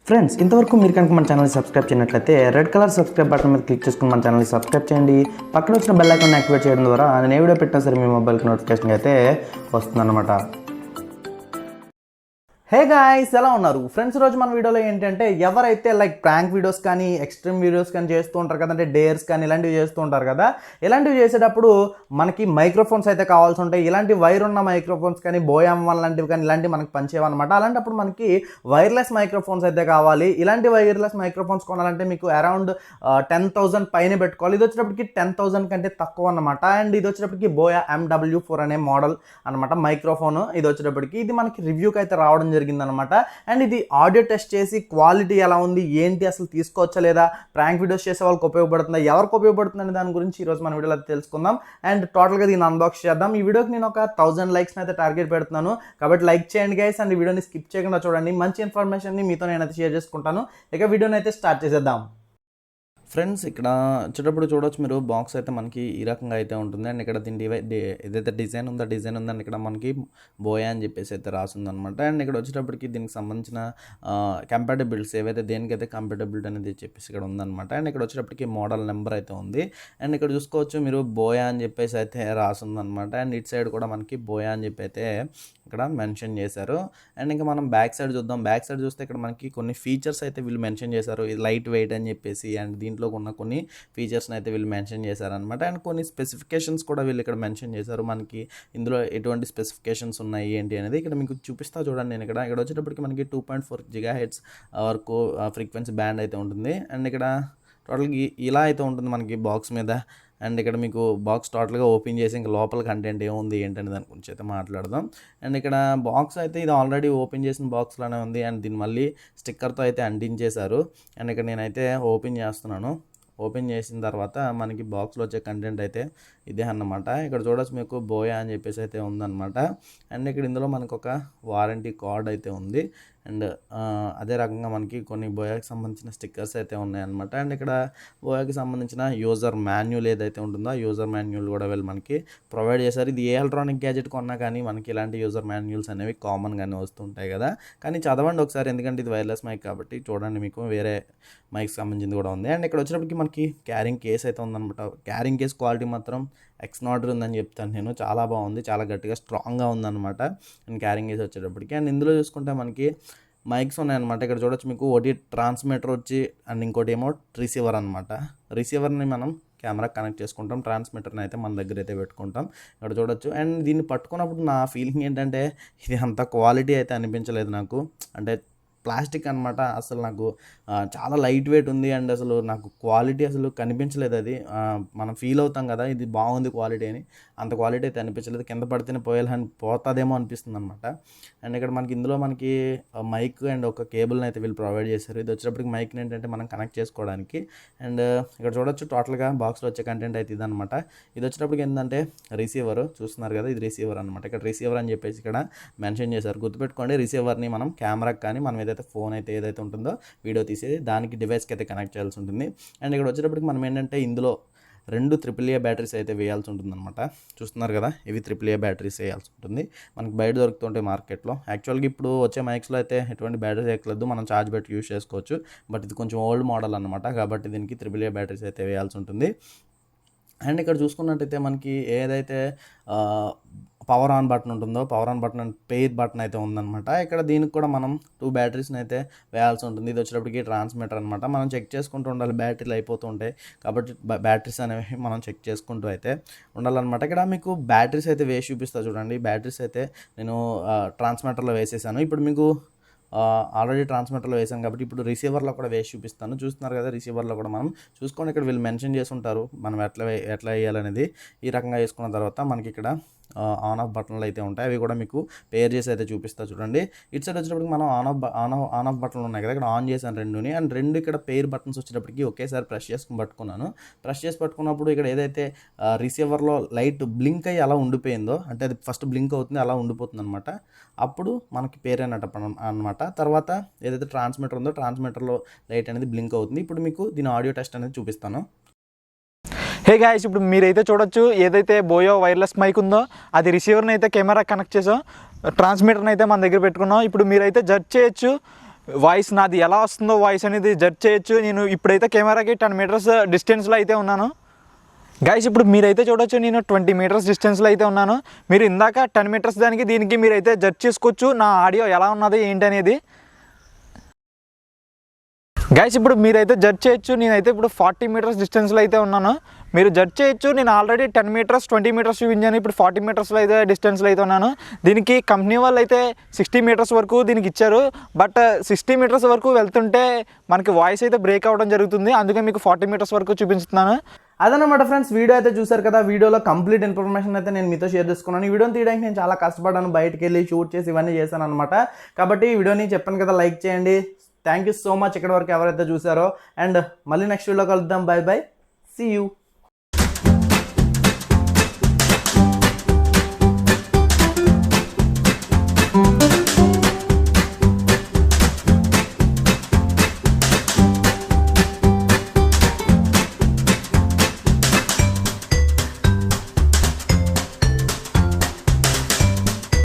Friends ఇంతవరకు మీరు కనుక మన ఛానల్ని సబ్స్క్రైబ్ చేయనట్లయితే రెడ్ కలర్ సబ్స్క్రైబ్ బటన్ మీద క్లిక్ చేసుకుని మన ఛానల్ని సబ్స్క్రైబ్ చేయండి. పక్కన వచ్చిన బెల్ ఐకాన్ యాక్టివేట్ చేయడం ద్వారా నేను ఏ వీడియో పెట్టినా సరే మీ మొబైల్కి నోటిఫికేషన్ అయితే వస్తుందన్నమాట. హే గాయ్స్, ఎలా ఉన్నారు ఫ్రెండ్స్? రోజు మన వీడియోలో ఏంటంటే ఎవరైతే లైక్ ప్రాంక్ వీడియోస్ కానీ ఎక్స్ట్రీమ్ వీడియోస్ కానీ చేస్తూ ఉంటారు కదంటే డేర్స్ కానీ ఇలాంటివి చేస్తూ ఉంటారు కదా. ఇలాంటివి చేసేటప్పుడు మనకి మైక్రోఫోన్స్ అయితే కావాల్సి ఉంటాయి. ఇలాంటి వైర్ ఉన్న మైక్రోఫోన్స్ కానీ బోయామ్ లాంటివి కానీ ఇలాంటివి మనకి పనిచేయవన్నమాట. అలాంటప్పుడు మనకి వైర్లెస్ మైక్రోఫోన్స్ అయితే కావాలి. ఇలాంటి వైర్లెస్ మైక్రోఫోన్స్ కొనాలంటే మీకు అరౌండ్ 10,000 పైన పెట్టుకోవాలి. ఇది వచ్చేటప్పటికి 10,000 కంటే తక్కువ అనమాట. అండ్ ఇది వచ్చేటప్పటికి బోయా MW4 అనే మోడల్ అనమాట మైక్రోఫోన్. ఇది వచ్చేటప్పటికి ఇది మనకి రివ్యూకి అయితే రావడం జరిగిందనమాట. అండ్ ఇది ఆడియో టెస్ట్ చేసి క్వాలిటీ ఎలా ఉంది ఏంటి, అసలు తీసుకోవచ్చా లేదా, ప్రాంక్ వీడియోస్ చేసే వాళ్ళకి ఉపయోగపడుతుందా, ఎవరికి ఉపయోగపడుతుంది అనే దాని గురించి ఈరోజు మన వీడియోలో తెలుసుకుందాం. అండ్ టోటల్గా దీన్ని అన్బాక్స్ చేద్దాం. ఈ వీడియోకి నేను ఒక 1000 లైక్స్ని అయితే టార్గెట్ పెడుతున్నాను కాబట్టి లైక్ చేయండి గైస్. అండ్ ఈ వీడియోని స్కిప్ చేయకుండా చూడండి. మంచి ఇన్ఫర్మేషన్ని మీతో నేనైతే షేర్ చేసుకుంటాను. ఇక వీడియోని అయితే స్టార్ట్ చేసేద్దాం. ఫ్రెండ్స్ ఇక్కడ వచ్చేటప్పుడు చూడవచ్చు మీరు, బాక్స్ అయితే మనకి ఈ రకంగా అయితే ఉంటుంది. అండ్ ఇక్కడ దీని ఏదైతే డిజైన్ ఉందని ఇక్కడ మనకి బోయా అని చెప్పేసి అయితే రాసింది అనమాట. అండ్ ఇక్కడ వచ్చేటప్పటికి దీనికి సంబంధించిన కంపాటబిలిటీస్ ఏవైతే దేనికైతే కంపాటబిలిటీ అనేది చెప్పేసి ఇక్కడ ఉందన్నమాట. అండ్ ఇక్కడ వచ్చేటప్పటికి మోడల్ నెంబర్ అయితే ఉంది. అండ్ ఇక్కడ చూసుకోవచ్చు మీరు బోయా అని చెప్పేసి అయితే రాసింది అనమాట. అండ్ ఇటు సైడ్ కూడా మనకి బోయా అని చెప్పి అయితే ఇక్కడ మెన్షన్ చేశారు. అండ్ ఇంకా మనం బ్యాక్ సైడ్ చూద్దాం. బ్యాక్ సైడ్ చూస్తే ఇక్కడ మనకి కొన్ని ఫీచర్స్ అయితే వీళ్ళు మెన్షన్ చేశారు. ఇది లైట్ వెయిట్ అని చెప్పేసి అండ్ దీంట్లో ఉన్న కొన్ని ఫీచర్స్ని అయితే వీళ్ళు మెన్షన్ చేశారనమాట. అండ్ కొన్ని స్పెసిఫికేషన్స్ కూడా వీళ్ళు ఇక్కడ మెన్షన్ చేశారు. మనకి ఇందులో ఎటువంటి స్పెసిఫికేషన్స్ ఉన్నాయి ఏంటి అనేది ఇక్కడ మీకు చూపిస్తా చూడండి. నేను ఇక్కడ వచ్చేటప్పటికి మనకి 2.4 GHz వరకు ఫ్రీక్వెన్సీ బ్యాండ్ అయితే ఉంటుంది. అండ్ ఇక్కడ టోటల్గా ఇలా అయితే ఉంటుంది మనకి బాక్స్ మీద. అండ్ ఇక్కడ మీకు బాక్స్ టోటల్గా ఓపెన్ చేసి ఇంకా లోపల కంటెంట్ ఏముంది ఏంటనే దాని గురించి అయితే మాట్లాడదాం. అండ్ ఇక్కడ బాక్స్ అయితే ఇది ఆల్రెడీ ఓపెన్ చేసిన బాక్స్లోనే ఉంది. అండ్ దీన్ని మళ్ళీ స్టిక్కర్తో అయితే అంటించేశారు. అండ్ ఇక్కడ నేనైతే ఓపెన్ చేస్తున్నాను. ఓపెన్ చేసిన తర్వాత మనకి బాక్స్లో వచ్చే కంటెంట్ అయితే ఇదే అన్నమాట. ఇక్కడ చూడొచ్చు మీకు బోయా అని చెప్పేసి అయితే ఉందన్నమాట. అండ్ ఇక్కడ ఇందులో మనకు ఒక వారంటీ కార్డ్ అయితే ఉంది. అండ్ అదే రకంగా మనకి కొన్ని బోయాకి సంబంధించిన స్టిక్కర్స్ అయితే ఉన్నాయన్నమాట. అండ్ ఇక్కడ బోయాకి సంబంధించిన యూజర్ మాన్యువల్ ఏదైతే ఉంటుందో ఆ యూజర్ మాన్యువల్ కూడా వీళ్ళు మనకి ప్రొవైడ్ చేశారు. ఇది ఏ ఎలక్ట్రానిక్ గ్యాజెట్ కొన్నా కానీ మనకి ఇలాంటి యూజర్ మాన్యువల్స్ అనేవి కామన్గానే వస్తుంటాయి కదా. కానీ చదవండి ఒకసారి, ఎందుకంటే ఇది వైర్లెస్ మైక్ కాబట్టి చూడండి, మీకు వేరే మైక్ సంబంధించింది కూడా ఉంది. అండ్ ఇక్కడ వచ్చేటప్పటికి మనకి క్యారింగ్ కేస్ అయితే ఉందన్నమాట. క్యారింగ్ కేస్ క్వాలిటీ మాత్రం ఎక్స్ట్రార్డినరీ ఉందని చెప్తాను నేను. చాలా బాగుంది, చాలా గట్టిగా స్ట్రాంగ్గా ఉందన్నమాట. అండ్ క్యారింగ్ కేస్ వచ్చేటప్పటికి అండ్ ఇందులో చూసుకుంటే మనకి మైక్స్ ఉన్నాయన్నమాట. ఇక్కడ చూడొచ్చు మీకు ఒకటి ట్రాన్స్మిటర్ వచ్చి అండ్ ఇంకోటి ఏమో రిసీవర్ అనమాట. రిసీవర్ని మనం కెమెరా కనెక్ట్ చేసుకుంటాం, ట్రాన్స్మిటర్ని అయితే మన దగ్గర అయితే పెట్టుకుంటాం. ఇక్కడ చూడొచ్చు. అండ్ దీన్ని పట్టుకున్నప్పుడు నా ఫీలింగ్ ఏంటంటే ఇది అంత క్వాలిటీ అయితే అనిపించలేదు నాకు. అంటే ప్లాస్టిక్ అనమాట. అసలు నాకు చాలా లైట్ వెయిట్ ఉంది. అండ్ అసలు నాకు క్వాలిటీ అసలు కనిపించలేదు. అది మనం ఫీల్ అవుతాం కదా ఇది బాగుంది క్వాలిటీ అని, అంత క్వాలిటీ అయితే అనిపించలేదు. కింద పడితేనే పోతుందేమో అనిపిస్తుంది అనమాట. అండ్ ఇక్కడ మనకి ఇందులో మనకి మైక్ అండ్ ఒక కేబుల్ని అయితే వీళ్ళు ప్రొవైడ్ చేశారు. ఇది వచ్చేటప్పటికి మైక్ని ఏంటంటే మనం కనెక్ట్ చేసుకోవడానికి. అండ్ ఇక్కడ చూడొచ్చు టోటల్గా బాక్స్లో వచ్చే కంటెంట్ అయితే ఇదనమాట. ఇది వచ్చేటప్పటికి ఏంటంటే రిసీవర్ చూస్తున్నారు కదా, ఇది రిసీవర్ అనమాట. ఇక్కడ రిసీవర్ అని చెప్పేసి ఇక్కడ మెన్షన్ చేశారు. గుర్తుపెట్టుకోండి, రిసీవర్ని మనం కెమెరాకి కానీ మనం ఏదైతే ఫోన్ అయితే ఏదైతే ఉంటుందో వీడియో తీసేది దానికి డివైస్కి అయితే కనెక్ట్ చేయాల్సి ఉంటుంది. అండ్ ఇక్కడ వచ్చేటప్పటికి మనం ఏంటంటే ఇందులో 2 AAA బ్యాటరీస్ అయితే వేయాల్సి ఉంటుంది అనమాట. చూస్తున్నారు కదా, ఇవి AAA బ్యాటరీస్ వేయాల్సి ఉంటుంది. మనకి బయట దొరుకుతుంటాయి మార్కెట్లో. యాక్చువల్గా ఇప్పుడు వచ్చే మైక్స్లో అయితే ఎటువంటి బ్యాటరీస్ ఎక్కలేదు, మనం ఛార్జ్ పెట్టి యూస్ చేసుకోవచ్చు. బట్ ఇది కొంచెం ఓల్డ్ మోడల్ అనమాట కాబట్టి దీనికి AAA బ్యాటరీస్ అయితే వేయాల్సి ఉంటుంది. అండ్ ఇక్కడ చూసుకున్నట్టయితే మనకి ఏదైతే పవర్ ఆన్ బటన్ ఉంటుందో power on button and pair button అయితే ఉందన్నమాట. ఇక్కడ దీనికి కూడా మనం 2 బ్యాటరీస్ని అయితే వేయాల్సి ఉంటుంది. ఇది వచ్చేటప్పటికి ట్రాన్స్మిటర్ అనమాట. మనం చెక్ చేసుకుంటూ ఉండాలి, బ్యాటరీలు అయిపోతూ ఉంటాయి కాబట్టి బ్యాటరీస్ అనేవి మనం చెక్ చేసుకుంటూ అయితే ఉండాలన్నమాట. ఇక్కడ మీకు బ్యాటరీస్ అయితే వేసి చూపిస్తా చూడండి. బ్యాటరీస్ అయితే నేను ట్రాన్స్మిటర్లో వేసేసాను. ఇప్పుడు మీకు ఆల్రెడీ ట్రాన్స్మిటర్లో వేసాను కాబట్టి ఇప్పుడు రిసీవర్లో కూడా వేసి చూపిస్తాను. చూస్తున్నారు కదా, రిసీవర్లో కూడా మనం చూసుకొని ఇక్కడ వీళ్ళు మెన్షన్ చేసి ఉంటారు మనం ఎట్లా వేయాలనేది. ఈ రకంగా వేసుకున్న తర్వాత మనకి ఇక్కడ ఆన్ ఆఫ్ బటన్లు అయితే ఉంటాయి. అవి కూడా మీకు పేర్ చేసి అయితే చూపిస్తా చూడండి. ఇటు సైడ్ వచ్చేటప్పటికి మనం ఆన్ ఆఫ్ బటన్లు ఉన్నాయి కదా, ఇక్కడ ఆన్ చేశాను రెండుని. అండ్ 2 ఇక్కడ పేర్ బటన్స్ వచ్చేటప్పటికి ఒకేసారి ప్రెస్ చేసుకుని పట్టుకున్నాను. ప్రెస్ చేసి పట్టుకున్నప్పుడు ఇక్కడ ఏదైతే రిసీవర్లో లైట్ బ్లింక్ అయ్యి అలా ఉండిపోయిందో, అంటే అది ఫస్ట్ బ్లింక్ అవుతుంది అలా ఉండిపోతుంది అనమాట. అప్పుడు మనకి పేర్ అనమాట. తర్వాత ఏదైతే ట్రాన్స్మిటర్ ఉందో ట్రాన్స్మిటర్లో లైట్ అనేది బ్లింక్ అవుతుంది. ఇప్పుడు మీకు దీని ఆడియో టెస్ట్ అనేది చూపిస్తాను. హే గాయ్స్, ఇప్పుడు మీరైతే చూడొచ్చు ఏదైతే బోయో వైర్లెస్ మైక్ ఉందో అది రిసీవర్ని అయితే కెమెరా కనెక్ట్ చేసాం, ట్రాన్స్మిటర్ని అయితే మన దగ్గర పెట్టుకున్నాం. ఇప్పుడు మీరైతే జడ్జ్ చేయొచ్చు వాయిస్ నాది ఎలా వస్తుందో వాయిస్ అనేది జడ్జ్ చేయొచ్చు. నేను ఇప్పుడైతే కెమెరాకి 10 మీటర్స్ డిస్టెన్స్లో అయితే ఉన్నాను. గైస్ ఇప్పుడు మీరైతే చూడొచ్చు, నేను 20 మీటర్స్ డిస్టెన్స్లో అయితే ఉన్నాను. మీరు ఇందాక 10 మీటర్స్ దానికి దీనికి మీరైతే జడ్జ్ చేసుకోవచ్చు నా ఆడియో ఎలా ఉన్నది ఏంటి అనేది. గైస్ ఇప్పుడు మీరైతే జడ్జ్ చేయొచ్చు, నేనైతే ఇప్పుడు 40 మీటర్స్ డిస్టెన్స్లో అయితే ఉన్నాను. మీరు జడ్జ్ చేయొచ్చు, నేను ఆల్రెడీ 10 మీటర్స్ 20 మీటర్స్ చూపించాను, ఇప్పుడు 40 మీటర్స్లో అయితే డిస్టెన్స్లో అయితే ఉన్నాను. దీనికి కంపెనీ వాళ్ళు అయితే 60 మీటర్స్ వరకు దీనికి ఇచ్చారు. బట్ 60 మీటర్స్ వరకు వెళ్తుంటే మనకి వాయిస్ అయితే బ్రేక్ అవ్వడం జరుగుతుంది, అందుకే మీకు 40 మీటర్స్ వరకు చూపిస్తున్నాను. అదనమాట ఫ్రెండ్స్, వీడియో అయితే చూసారు కదా. వీడియోలో కంప్లీట్ ఇన్ఫర్మేషన్ అయితే నేను మీతో షేర్ చేసుకున్నాను. ఈ వీడియోని తీయడానికి నేను చాలా కష్టపడ్డాను, బయటకు వెళ్ళి షూట్ చేసి ఇవన్నీ చేశాను అనమాట. కాబట్టి ఈ వీడియోని చెప్పాను కదా, లైక్ చేయండి. థ్యాంక్ యూ సో మచ్ ఇక్కడ వరకు ఎవరైతే చూసారో. అండ్ మళ్ళీ నెక్స్ట్ వీడియోలో కలుద్దాం. Bye bye, see you.